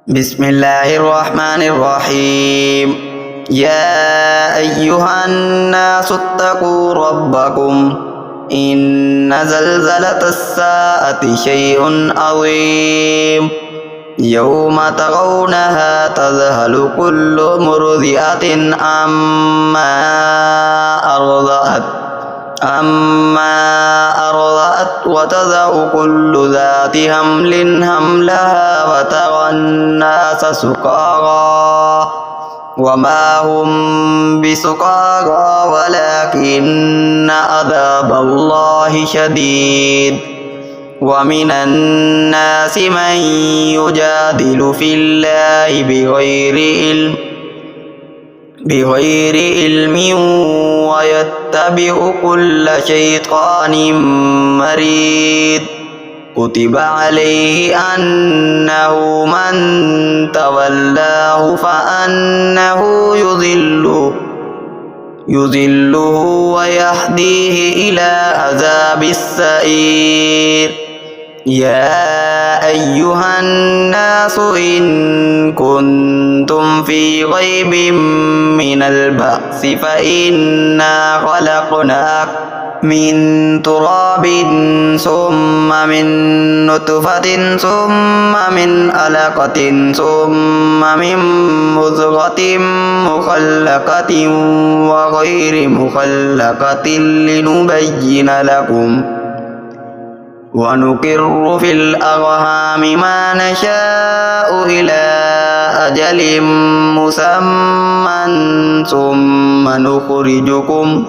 بسم الله الرحمن الرحيم. يا أيها الناس اتقوا ربكم إن زلزلة الساعة شيء عظيم يوم ترونها تذهل كل مرضعة عما أرضعت وتضع كل ذات حمل حملها وترى الناس سكارى وما هم بسكارى ولكن عذاب الله شديد. ومن الناس من يجادل في الله بغير علم ويتبع كل شيطان مريد. كتب عليه أنه من تولاه فأنه يضله ويهديه إلى عذاب السعير. يا أيها الناس إن كنتم في ريب من البعث فإنا خلقناكم من تراب ثم من نطفة ثم من علقة ثم من مضغة مخلقة وغير مخلقة لنبين لكم ونقر في الأرحام ما نشاء إلى أجل مسمى ثم نخرجكم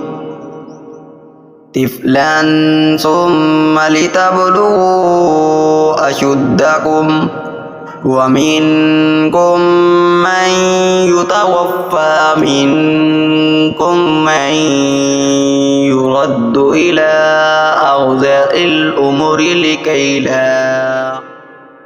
طفلا ثم لتبلغوا أشدكم ومنكم من يتوفى منكم من يرد إلى أرذل الأمور لكي لا